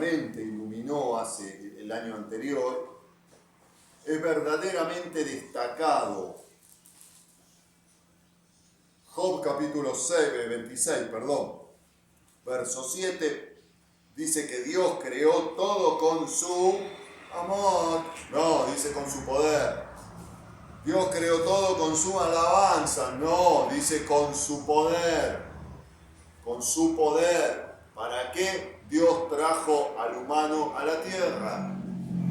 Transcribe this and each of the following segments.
claramente iluminó hace el año anterior, es verdaderamente destacado. Job capítulo 26, verso 7, dice que Dios creó todo con su amor. No, dice con su poder. Dios creó todo con su alabanza. No, dice con su poder. Con su poder. ¿Para qué Dios trajo al humano a la tierra?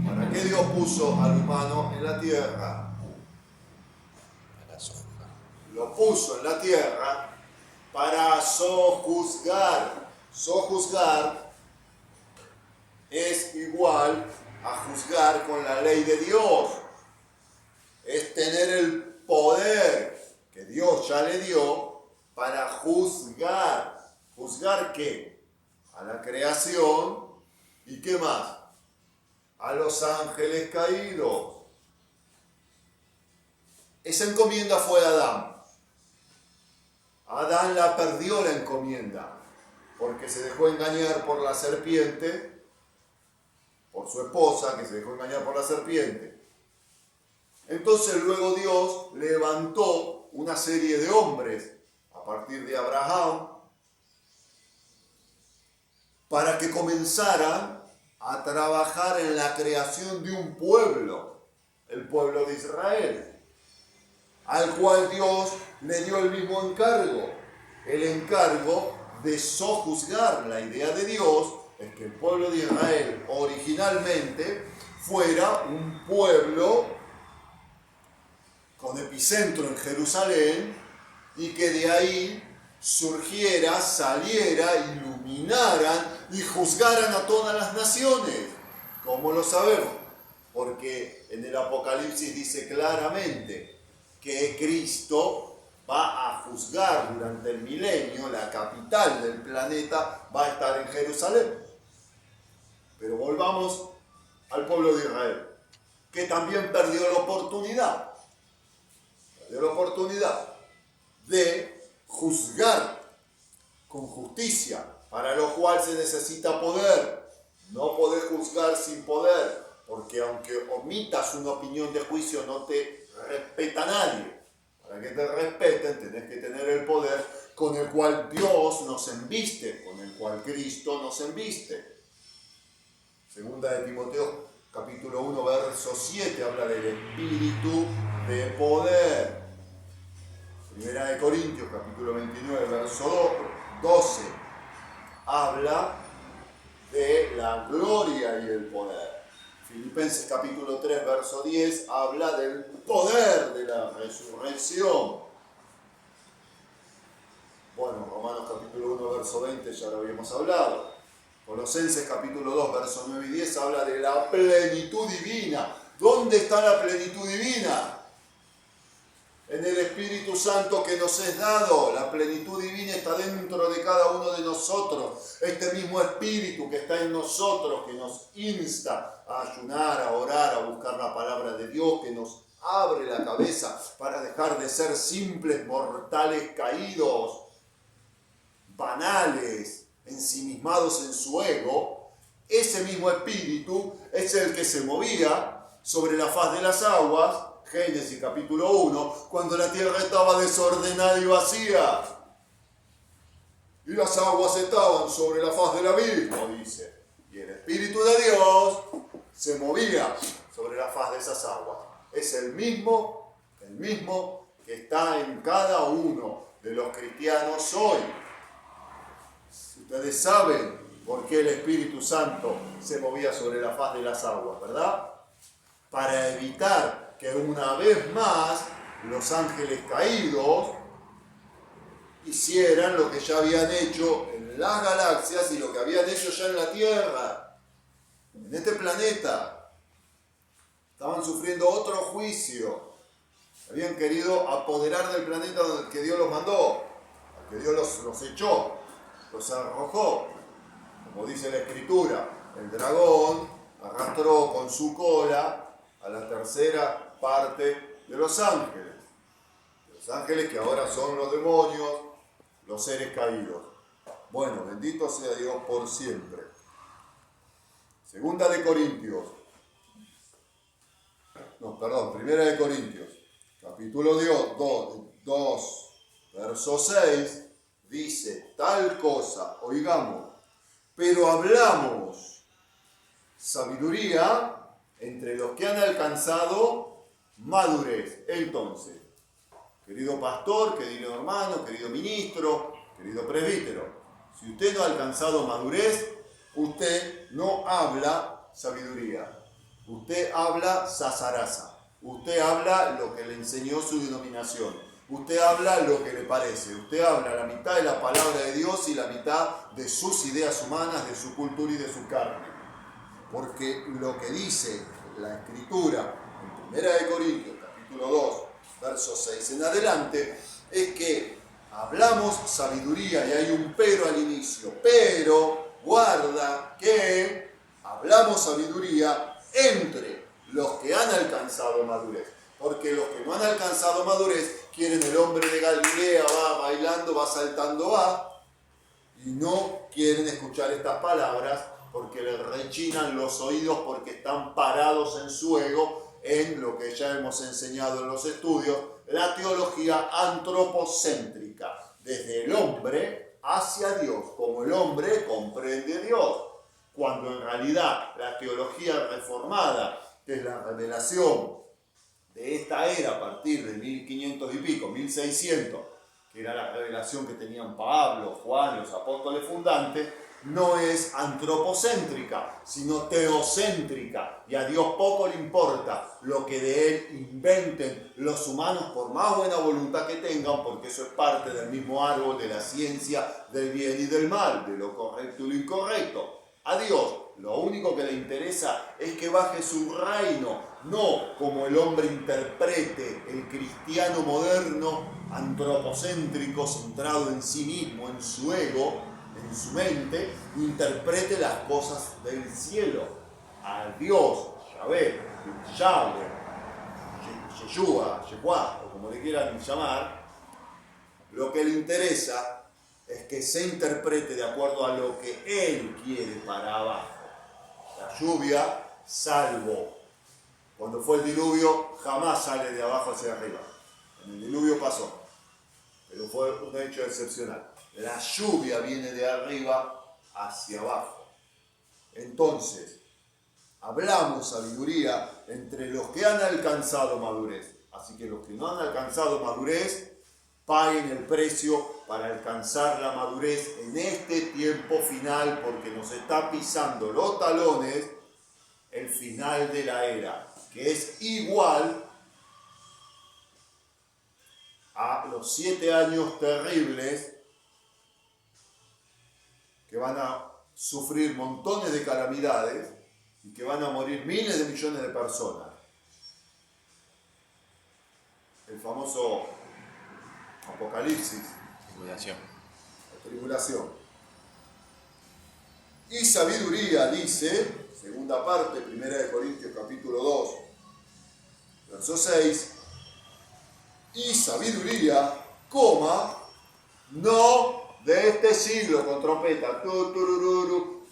¿Para qué Dios puso al humano en la tierra? Lo puso en la tierra para sojuzgar. Sojuzgar es igual a juzgar con la ley de Dios. Es tener el poder que Dios ya le dio para juzgar. ¿Juzgar qué? A la creación y ¿qué más? A los ángeles caídos. Esa encomienda fue a Adán. Adán la perdió la encomienda porque se dejó engañar por la serpiente, por su esposa que se dejó engañar por la serpiente. Entonces luego Dios levantó una serie de hombres a partir de Abraham para que comenzaran a trabajar en la creación de un pueblo, el pueblo de Israel, al cual Dios le dio el mismo encargo, el encargo de sojuzgar. La idea de Dios es que el pueblo de Israel originalmente fuera un pueblo con epicentro en Jerusalén y que de ahí surgiera, saliera, iluminaran y juzgaran a todas las naciones. ¿Cómo lo sabemos? Porque en el Apocalipsis dice claramente que Cristo va a juzgar durante el milenio, la capital del planeta va a estar en Jerusalén. Pero volvamos al pueblo de Israel, que también perdió la oportunidad de juzgar con justicia, para lo cual se necesita poder. No podés juzgar sin poder, porque aunque omitas una opinión de juicio no te respeta nadie. Para que te respeten tenés que tener el poder con el cual Dios nos embiste, con el cual Cristo nos embiste. Segunda de Timoteo capítulo 1 verso 7 habla del espíritu de poder. Primera de Corintios capítulo 29 verso 12 habla de la gloria y el poder. Filipenses capítulo 3 verso 10 habla del poder de la resurrección. Bueno, Romanos capítulo 1 verso 20 ya lo habíamos hablado. Colosenses capítulo 2 verso 9 y 10 habla de la plenitud divina. ¿Dónde está la plenitud divina? En el Espíritu Santo que nos es dado. La plenitud divina está dentro de cada uno de nosotros. Este mismo Espíritu que está en nosotros, que nos insta a ayunar, a orar, a buscar la palabra de Dios, que nos abre la cabeza para dejar de ser simples mortales caídos, banales, ensimismados en su ego. Ese mismo Espíritu es el que se movía sobre la faz de las aguas, Génesis capítulo 1, cuando la tierra estaba desordenada y vacía. Y las aguas estaban sobre la faz del abismo, dice. Y el Espíritu de Dios se movía sobre la faz de esas aguas. Es el mismo que está en cada uno de los cristianos hoy. Ustedes saben por qué el Espíritu Santo se movía sobre la faz de las aguas, ¿verdad? Para evitar que una vez más los ángeles caídos hicieran lo que ya habían hecho en las galaxias y lo que habían hecho ya en la Tierra, en este planeta. Estaban sufriendo otro juicio. Habían querido apoderar del planeta donde que Dios los mandó, que Dios los echó, los arrojó. Como dice la Escritura, el dragón arrastró con su cola a la tercera parte de los ángeles. Los ángeles que ahora son los demonios, los seres caídos. Bueno, bendito sea Dios por siempre. Primera de Corintios, capítulo 2, verso 6, dice tal cosa, oigamos, pero hablamos sabiduría entre los que han alcanzado madurez. Entonces, querido pastor, querido hermano, querido ministro, querido presbítero, si usted no ha alcanzado madurez, usted no habla sabiduría. Usted habla sazaraza. Usted habla lo que le enseñó su denominación. Usted habla lo que le parece. Usted habla la mitad de la palabra de Dios y la mitad de sus ideas humanas, de su cultura y de su carne. Porque lo que dice la Escritura en 1 Corintios, capítulo 2, verso 6 en adelante, es que hablamos sabiduría y hay un pero al inicio. Pero guarda que hablamos sabiduría entre los que han alcanzado madurez. Porque los que no han alcanzado madurez quieren el hombre de Galilea, va bailando, va saltando, va, y no quieren escuchar estas palabras porque les rechinan los oídos, porque están parados en su ego, en lo que ya hemos enseñado en los estudios, la teología antropocéntrica, desde el hombre hacia Dios, como el hombre comprende a Dios, cuando en realidad la teología reformada, que es la revelación de esta era a partir de 1500 y pico, 1600, que era la revelación que tenían Pablo, Juan, los apóstoles fundantes, no es antropocéntrica, sino teocéntrica, y a Dios poco le importa lo que de Él inventen los humanos, por más buena voluntad que tengan, porque eso es parte del mismo árbol de la ciencia del bien y del mal, de lo correcto y lo incorrecto. A Dios lo único que le interesa es que baje su reino, no como el hombre interprete, el cristiano moderno, antropocéntrico, centrado en sí mismo, en su ego, en su mente, interprete las cosas del cielo. A Dios, Yahvé, Yeshua, o como le quieran llamar, lo que le interesa es que se interprete de acuerdo a lo que Él quiere para abajo. La lluvia, salvo cuando fue el diluvio, jamás sale de abajo hacia arriba. En el diluvio pasó, pero fue un hecho excepcional. La lluvia viene de arriba hacia abajo. Entonces, hablamos sabiduría entre los que han alcanzado madurez. Así que los que no han alcanzado madurez, paguen el precio para alcanzar la madurez en este tiempo final, porque nos está pisando los talones el final de la era, que es igual a los 7 años terribles que van a sufrir montones de calamidades y que van a morir miles de millones de personas. El famoso Apocalipsis, la tribulación. Y sabiduría, dice, segunda parte, 1 Corintios capítulo 2, verso 6, y sabiduría, no de este siglo, con trompeta,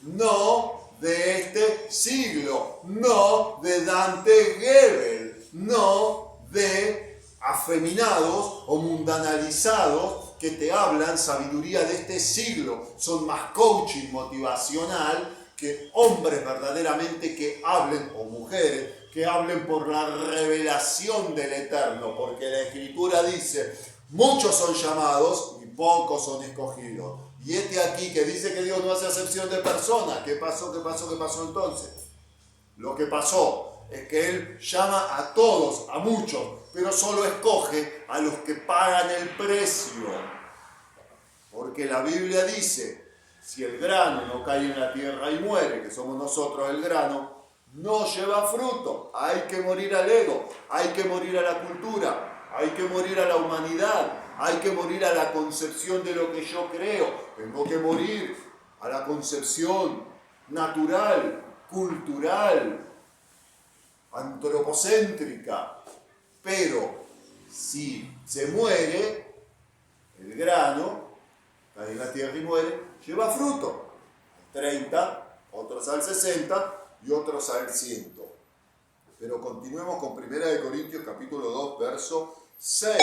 no de este siglo, no de Dante Gebel, no de afeminados o mundanalizados que te hablan sabiduría de este siglo. Son más coaching motivacional que hombres verdaderamente que hablen, o mujeres, que hablen por la revelación del Eterno, porque la Escritura dice, muchos son llamados y pocos son escogidos. Y este aquí que dice que Dios no hace acepción de personas, ¿qué pasó entonces? Lo que pasó es que Él llama a todos, a muchos, pero solo escoge a los que pagan el precio. Porque la Biblia dice, si el grano no cae en la tierra y muere, que somos nosotros el grano, no lleva fruto. Hay que morir al ego, hay que morir a la cultura, hay que morir a la humanidad, hay que morir a la concepción de lo que yo creo. Tengo que morir a la concepción natural, cultural, antropocéntrica. Pero si se muere, el grano cae en la tierra y muere, lleva fruto. 30, otros al 60, y otros al 100. Pero continuemos con 1 Corintios capítulo 2, verso 6.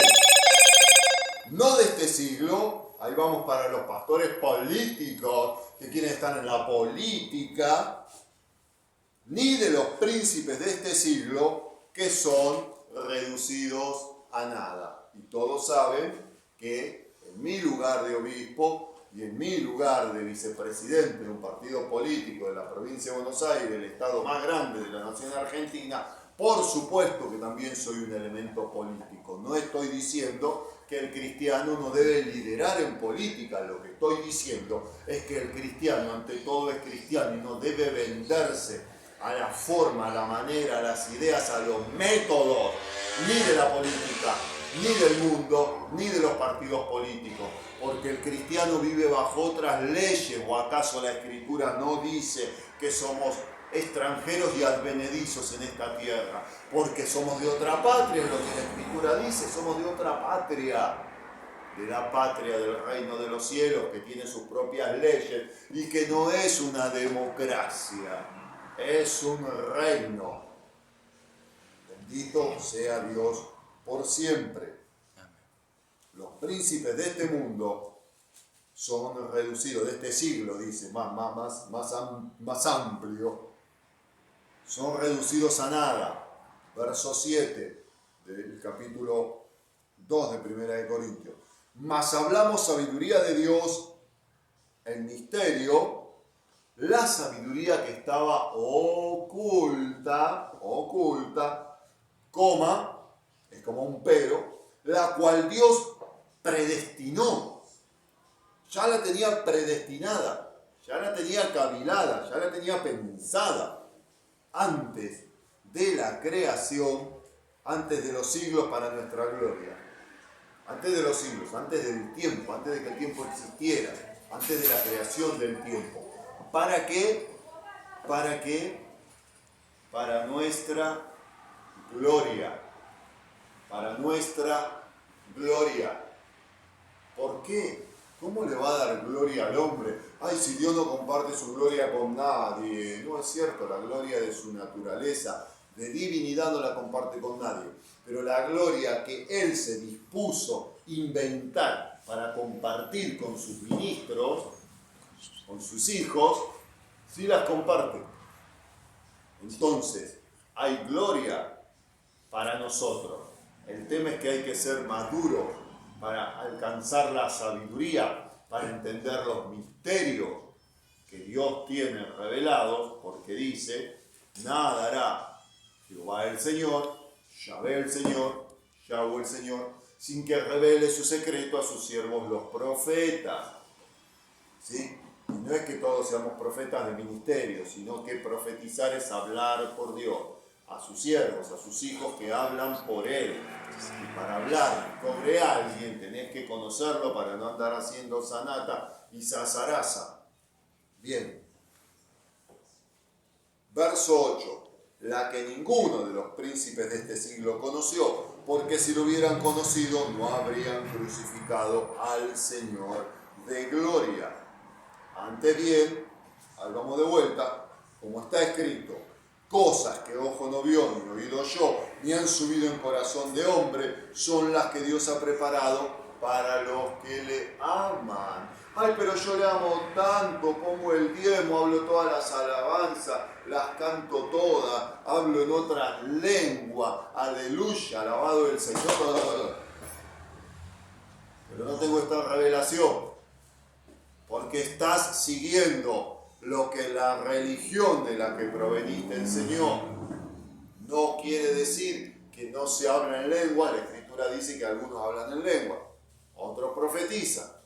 No de este siglo, ahí vamos para los pastores políticos que quieren estar en la política, ni de los príncipes de este siglo que son reducidos a nada. Y todos saben que en mi lugar de obispo y en mi lugar de vicepresidente de un partido político de la provincia de Buenos Aires, el estado más grande de la nación argentina, por supuesto que también soy un elemento político. No estoy diciendo que el cristiano no debe liderar en política. Lo que estoy diciendo es que el cristiano ante todo es cristiano y no debe venderse a la forma, a la manera, a las ideas, a los métodos, ni de la política, ni del mundo, ni de los partidos políticos. Porque el cristiano vive bajo otras leyes. ¿O acaso la Escritura no dice que somos extranjeros y advenedizos en esta tierra? Porque somos de otra patria, es lo que la Escritura dice, somos de otra patria, de la patria del reino de los cielos, que tiene sus propias leyes y que no es una democracia, es un reino. Bendito sea Dios por siempre. Los príncipes de este mundo son reducidos, de este siglo, dice, más amplio, son reducidos a nada. Verso 7 del capítulo 2 de 1 Corintios. Mas hablamos sabiduría de Dios en misterio, la sabiduría que estaba oculta, coma, es como un pero, la cual Dios predestinó. Ya la tenía predestinada, ya la tenía cavilada, ya la tenía pensada antes de la creación, antes de los siglos para nuestra gloria. Antes de los siglos, antes del tiempo, antes de que el tiempo existiera, antes de la creación del tiempo. ¿Para qué? ¿Para qué? Para nuestra gloria. Para nuestra gloria. ¿Por qué? ¿Cómo le va a dar gloria al hombre? Ay, si Dios no comparte su gloria con nadie. No es cierto, la gloria de su naturaleza, de divinidad, no la comparte con nadie. Pero la gloria que Él se dispuso inventar para compartir con sus ministros, con sus hijos, sí las comparte. Entonces, hay gloria para nosotros. El tema es que hay que ser maduro para alcanzar la sabiduría, para entender los misterios que Dios tiene revelados, porque dice, nada hará Jehová el Señor, Yahvé el Señor, Yahweh el Señor, sin que revele su secreto a sus siervos los profetas. ¿Sí? Y no es que todos seamos profetas de ministerio, sino que profetizar es hablar por Dios a sus siervos, a sus hijos que hablan por Él. Y para hablar sobre alguien tenés que conocerlo para no andar haciendo sanata y sasaraza. Bien. Verso 8. La que ninguno de los príncipes de este siglo conoció, porque si lo hubieran conocido no habrían crucificado al Señor de gloria. Antes bien, hagamos de vuelta, como está escrito, cosas que ojo no vio, ni oído yo, ni han subido en corazón de hombre, son las que Dios ha preparado para los que le aman. Ay, pero yo le amo tanto, pongo el diezmo, hablo todas las alabanzas, las canto todas, hablo en otra lengua, aleluya, alabado el Señor. Pero no tengo esta revelación, porque estás siguiendo lo que la religión de la que proveniste enseñó. No quiere decir que no se habla en lengua, la Escritura dice que algunos hablan en lengua, otros profetizan.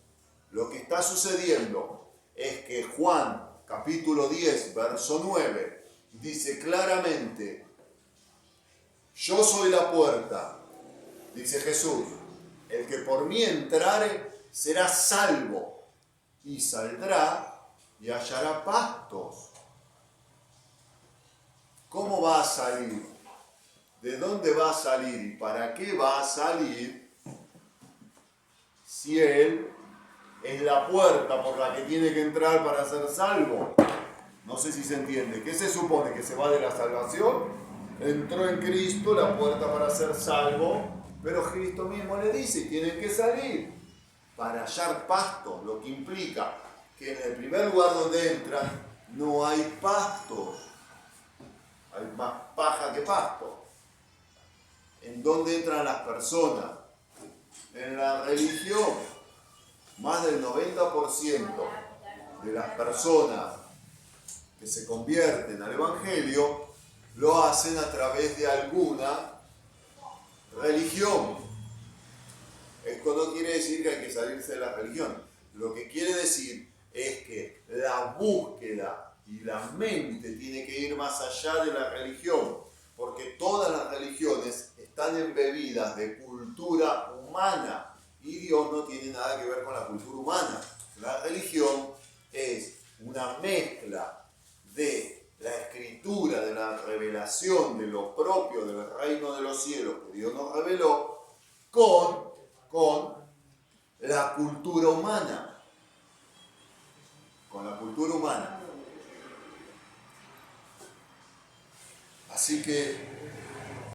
Lo que está sucediendo es que Juan, capítulo 10, verso 9, dice claramente, yo soy la puerta, dice Jesús, el que por mí entrare será salvo y saldrá y hallará pastos. ¿Cómo va a salir? ¿De dónde va a salir? ¿Y para qué va a salir si Él es la puerta por la que tiene que entrar para ser salvo? No sé si se entiende. ¿Qué se supone? Que se va de la salvación. Entró en Cristo, la puerta para ser salvo, pero Cristo mismo le dice, tienen que salir para hallar pasto, lo que implica que en el primer lugar donde entran no hay pastos, hay más paja que pasto. ¿En dónde entran las personas? En la religión. Más del 90% de las personas que se convierten al Evangelio lo hacen a través de alguna religión. Esto no quiere decir que hay que salirse de la religión. Lo que quiere decir es que la búsqueda y la mente tiene que ir más allá de la religión, porque todas las religiones están embebidas de cultura humana y Dios no tiene nada que ver con la cultura humana. La religión es una mezcla de la escritura, de la revelación de lo propio del reino de los cielos que Dios nos reveló con la cultura humana. Con la cultura humana. Así que